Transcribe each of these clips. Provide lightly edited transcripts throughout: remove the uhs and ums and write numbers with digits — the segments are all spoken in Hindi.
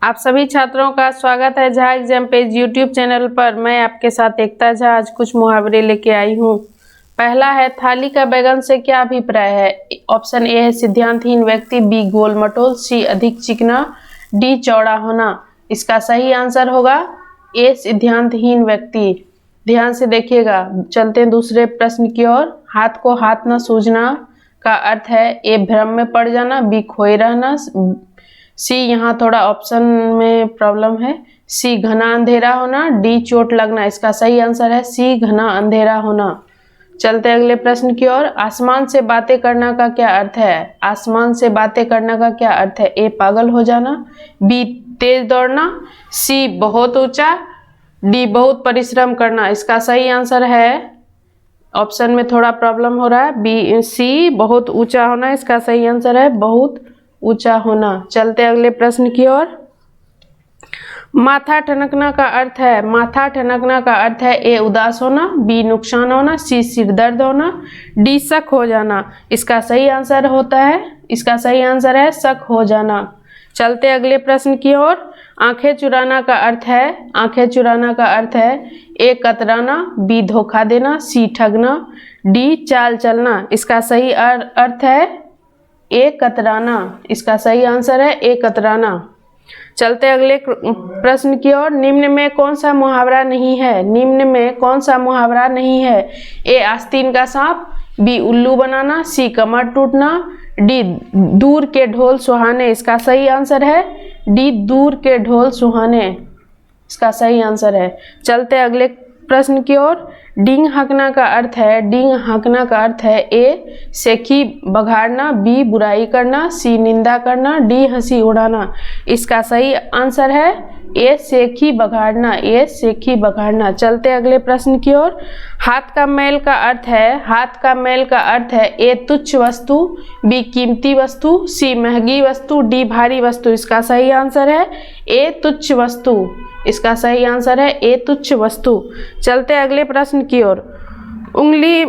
आप सभी छात्रों का स्वागत है Jha exam page YouTube channel पर। मैं आपके साथ एकता झा आज कुछ मुहावरे लेके आई हूँ। पहला है, थाली का बैगन से क्या अभिप्राय है। ऑप्शन ए है सिद्धांतहीन व्यक्ति, बी गोल मटोल, सी अधिक चिकना, डी चौड़ा होना। इसका सही आंसर होगा ए सिद्धांतहीन व्यक्ति। ध्यान से देखिएगा। चलते हैं दूसरे प्रश्न की ओर। हाथ को हाथ न सूझना का अर्थ है ए भ्रम में पड़ जाना, बी खोए रहना, सी यहाँ थोड़ा ऑप्शन में प्रॉब्लम है, सी घना अंधेरा होना, डी चोट लगना। इसका सही आंसर है सी घना अंधेरा होना। चलते अगले प्रश्न की ओर। आसमान से बातें करना का क्या अर्थ है। आसमान से बातें करना का क्या अर्थ है। ए पागल हो जाना, बी तेज दौड़ना, सी बहुत ऊंचा, डी बहुत परिश्रम करना। इसका सही आंसर है, ऑप्शन में थोड़ा प्रॉब्लम हो रहा है, बी सी बहुत ऊंचा होना। इसका सही आंसर है बहुत ऊंचा होना। चलते अगले प्रश्न की ओर। माथा ठनकना का अर्थ है। माथा ठनकना का अर्थ है ए उदास होना, बी नुकसान होना, सी सिर दर्द होना, डी शक हो जाना। इसका सही आंसर है शक हो जाना। चलते अगले प्रश्न की ओर। आंखें चुराना का अर्थ है। आंखें चुराना का अर्थ है ए कतराना, बी धोखा देना, सी ठगना, डी चाल चलना। इसका सही अर्थ है ए कतराना। इसका सही आंसर है ए कतराना। चलते अगले प्रश्न की ओर। निम्न में कौन सा मुहावरा नहीं है। निम्न में कौन सा मुहावरा नहीं है। ए आस्तीन का सांप, बी उल्लू बनाना, सी कमर टूटना, डी दूर के ढोल सुहाने। इसका सही आंसर है डी दूर के ढोल सुहाने। इसका सही आंसर है। चलते अगले प्रश्न की ओर। डींग हाँकना का अर्थ है। डींग हाँकना का अर्थ है ए सेखी बघाड़ना, बी बुराई करना, सी निंदा करना, डी हंसी उड़ाना। इसका सही आंसर है ए सेखी बघाड़ना। ए सेखी बघाड़ना। चलते अगले प्रश्न की ओर। हाथ का मैल का अर्थ है। हाथ का मैल का अर्थ है ए तुच्छ वस्तु, बी कीमती वस्तु, सी महंगी वस्तु, डी भारी वस्तु। इसका सही आंसर है ए तुच्छ वस्तु। इसका सही आंसर है ए तुच्छ वस्तु। चलते अगले प्रश्न की ओर। उंगली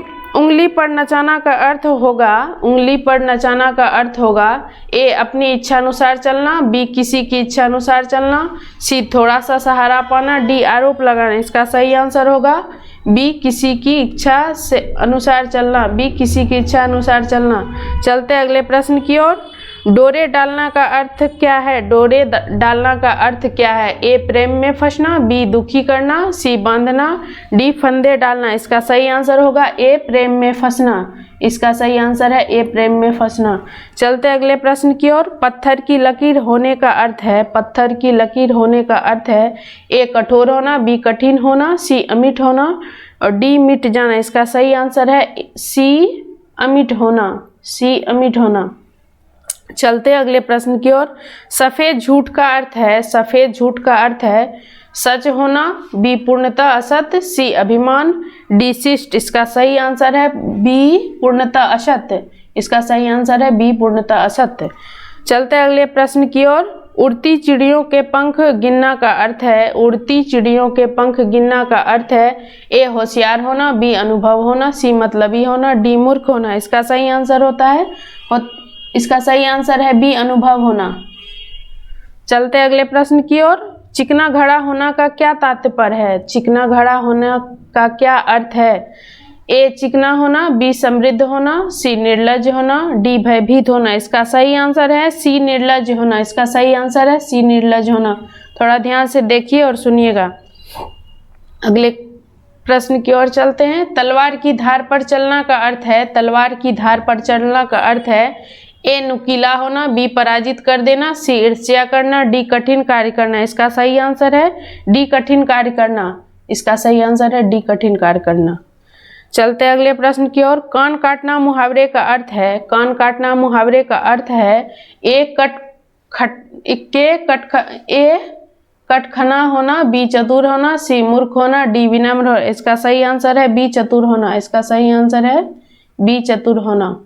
पर नचाना का अर्थ होगा। उंगली पर नचाना का अर्थ होगा ए अपनी इच्छा अनुसार चलना, बी किसी की इच्छा अनुसार चलना, सी थोड़ा सा सहारा पाना, डी आरोप लगाना। इसका सही आंसर होगा बी किसी की इच्छा से अनुसार चलना। बी किसी की इच्छा अनुसार चलना। चलते अगले प्रश्न की ओर। डोरे डालना का अर्थ क्या है। डोरे डालना का अर्थ क्या है। ए प्रेम में फंसना, बी दुखी करना, सी बांधना, डी फंदे डालना। इसका सही आंसर होगा ए प्रेम में फंसना। इसका सही आंसर है ए प्रेम में फंसना। चलते अगले प्रश्न की ओर। पत्थर की लकीर होने का अर्थ है। पत्थर की लकीर होने का अर्थ है ए कठोर होना, बी कठिन होना, सी अमिट होना और डी मिट जाना। इसका सही आंसर है सी अमिट होना। सी अमिट होना। चलते अगले प्रश्न की ओर। सफेद झूठ का अर्थ है। सफेद झूठ का अर्थ है सच होना, बी पूर्णतः असत्य, सी अभिमान, डी शिष्ट। इसका सही आंसर है बी पूर्णतः असत्य। इसका सही आंसर है बी पूर्णतः असत्य। चलते अगले प्रश्न की ओर। उड़ती चिड़ियों के पंख गिनना का अर्थ है। उड़ती चिड़ियों के पंख गिनना का अर्थ है ए होशियार होना, बी अनुभव होना, सी मतलबी होना, डी मूर्ख होना। इसका सही आंसर है बी अनुभव होना। चलते अगले प्रश्न की ओर। चिकना घड़ा होना का क्या तात्पर्य है। चिकना घड़ा होना का क्या अर्थ है। ए चिकना होना, बी समृद्ध होना, सी निर्लज होना, डी भयभीत होना। इसका सही आंसर है सी निर्लज होना। इसका सही आंसर है सी निर्लज होना। थोड़ा ध्यान से देखिए और सुनिएगा। अगले प्रश्न की ओर चलते हैं। तलवार की धार पर चलना का अर्थ है। तलवार की धार पर चलना का अर्थ है ए नुकीला होना, बी पराजित कर देना, सी ईर्ष्या करना, डी कठिन कार्य करना। इसका सही आंसर है डी कठिन कार्य करना। इसका सही आंसर है डी कठिन कार्य करना। चलते अगले प्रश्न की ओर। कान काटना मुहावरे का अर्थ है। कान काटना मुहावरे का अर्थ है ए कटखना होना, बी चतुर होना, सी मूर्ख होना, डी विनम्र होना। इसका सही आंसर है बी चतुर होना। इसका सही आंसर है बी चतुर होना।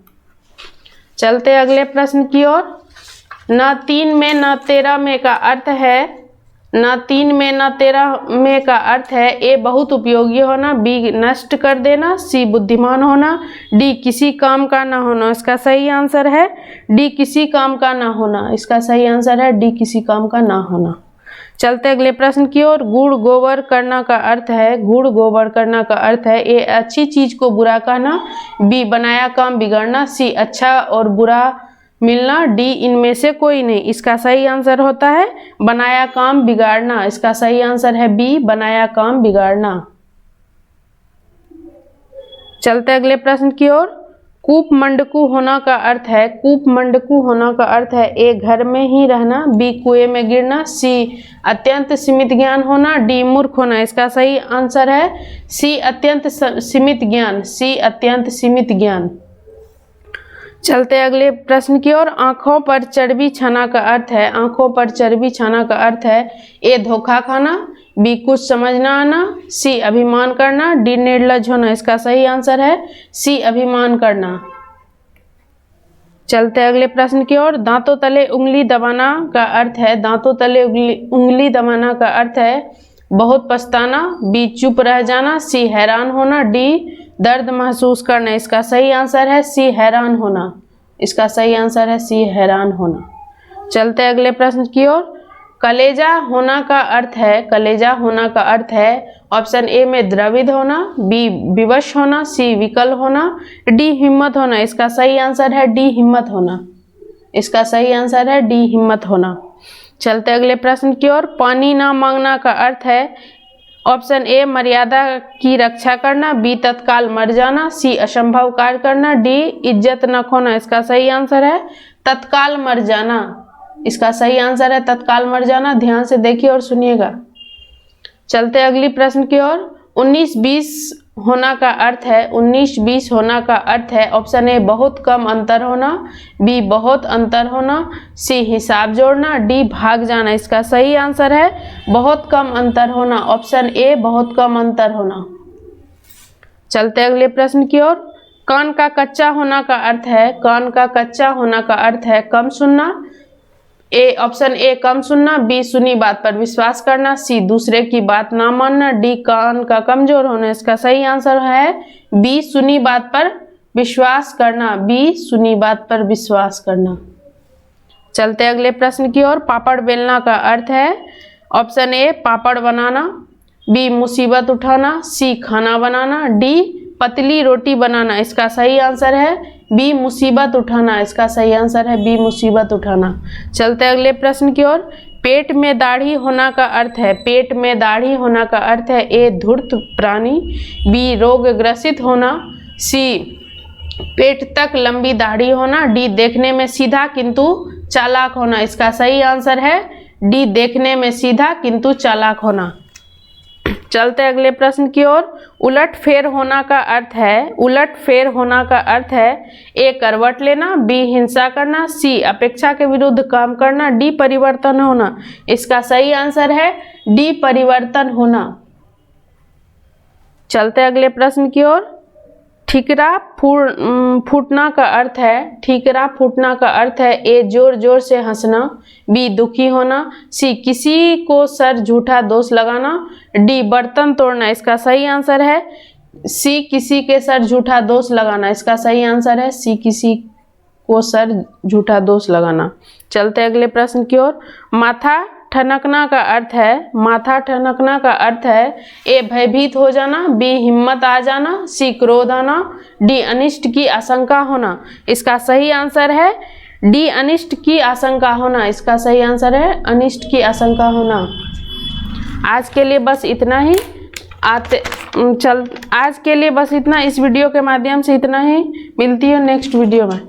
चलते अगले प्रश्न की ओर। न 3 में न 13 में का अर्थ है ना 3 में ना 13 में का अर्थ है ए बहुत उपयोगी होना, बी नष्ट कर देना, सी बुद्धिमान होना, डी किसी काम का ना होना। इसका सही आंसर है डी किसी काम का ना होना। इसका सही आंसर है डी किसी काम का ना होना। चलते अगले प्रश्न की ओर। गुड़ गोबर करना का अर्थ है, गुड़ गोबर करना का अर्थ है ए अच्छी चीज को बुरा कहना, बी बनाया काम बिगड़ना, सी अच्छा और बुरा मिलना, डी इनमें से कोई नहीं। इसका सही आंसर होता है बनाया काम बिगाड़ना। इसका सही आंसर है बी बनाया काम बिगाड़ना। चलते अगले प्रश्न की ओर। कूप मंडकू होना का अर्थ है, कूप मंडकू होना का अर्थ है ए घर में ही रहना, बी कुएं में गिरना, सी अत्यंत सीमित ज्ञान होना, डी मूर्ख होना। इसका सही आंसर है सी अत्यंत सीमित ज्ञान, सी अत्यंत सीमित ज्ञान। चलते अगले प्रश्न की ओर। आंखों पर चर्बी छाना का अर्थ है, आंखों पर चर्बी छाना का अर्थ है ए धोखा खाना, बी कुछ समझना आना, सी अभिमान करना, डी निर्लज होना। इसका सही आंसर है सी अभिमान करना। चलते अगले प्रश्न की ओर। दांतों तले उंगली दबाना का अर्थ है, दांतों तले उंगली दबाना का अर्थ है बहुत पछताना, बी चुप रह जाना, सी हैरान होना, डी दर्द महसूस करना। इसका सही आंसर है सी हैरान होना। इसका सही आंसर है सी हैरान होना। चलते अगले प्रश्न की ओर। कलेजा होना का अर्थ है, कलेजा होना का अर्थ है ऑप्शन ए में द्रवित होना, बी विवश होना, सी विकल होना, डी हिम्मत होना। इसका सही आंसर है डी हिम्मत होना। इसका सही आंसर है डी हिम्मत होना। चलते अगले प्रश्न की ओर। पानी ना मांगना का अर्थ है ऑप्शन ए मर्यादा की रक्षा करना, बी तत्काल मर जाना, सी असंभव कार्य करना, डी इज्जत न खोना। इसका सही आंसर है तत्काल मर जाना। इसका सही आंसर है तत्काल मर जाना। ध्यान से देखिए और सुनिएगा। चलते अगली प्रश्न की ओर। 19-20 होना का अर्थ है, 19-20 होना का अर्थ है ऑप्शन ए बहुत कम अंतर होना, बी बहुत अंतर होना, सी हिसाब जोड़ना, डी भाग जाना। इसका सही आंसर है बहुत कम अंतर होना, ऑप्शन ए बहुत कम अंतर होना। चलते अगले प्रश्न की ओर। कान का कच्चा होना का अर्थ है, कान का कच्चा होना का अर्थ है कम सुनना, ए ऑप्शन ए कम सुनना, बी सुनी बात पर विश्वास करना, सी दूसरे की बात ना मानना, डी कान का कमजोर होना। इसका सही आंसर है बी सुनी बात पर विश्वास करना, बी सुनी बात पर विश्वास करना। चलते अगले प्रश्न की ओर। पापड़ बेलना का अर्थ है option A papad banana, B मुसीबत उठाना, सी खाना बनाना, डी पतली रोटी बनाना। इसका सही आंसर है बी मुसीबत उठाना। इसका सही आंसर है बी मुसीबत उठाना। चलते अगले प्रश्न की ओर। पेट में दाढ़ी होना का अर्थ है, पेट में दाढ़ी होना का अर्थ है ए धूर्त प्राणी, बी रोग ग्रसित होना, सी पेट तक लंबी दाढ़ी होना, डी देखने में सीधा किंतु चालाक होना। इसका सही आंसर है डी देखने में सीधा किंतु चालाक होना। चलते अगले प्रश्न की ओर। उलट फेर होना का अर्थ है, उलट फेर होना का अर्थ है ए करवट लेना, बी हिंसा करना, सी अपेक्षा के विरुद्ध काम करना, डी परिवर्तन होना। इसका सही आंसर है डी परिवर्तन होना। चलते अगले प्रश्न की ओर। ठीकरा फूटना का अर्थ है, ठीकरा फूटना का अर्थ है ए जोर जोर से हंसना, बी दुखी होना, सी किसी को सर झूठा दोष लगाना, डी बर्तन तोड़ना। इसका सही आंसर है सी किसी के सर झूठा दोष लगाना। इसका सही आंसर है सी किसी को सर झूठा दोष लगाना। चलते अगले प्रश्न की ओर। माथा ठनकना का अर्थ है, माथा ठनकना का अर्थ है ए भयभीत हो जाना, बी हिम्मत आ जाना, सी क्रोध आना, डी अनिष्ट की आशंका होना। इसका सही आंसर है डी अनिष्ट की आशंका होना। इसका सही आंसर है अनिष्ट की आशंका होना। आज के लिए बस इतना ही। आज के लिए बस इतना, इस वीडियो के माध्यम से इतना ही। मिलती है नेक्स्ट वीडियो में।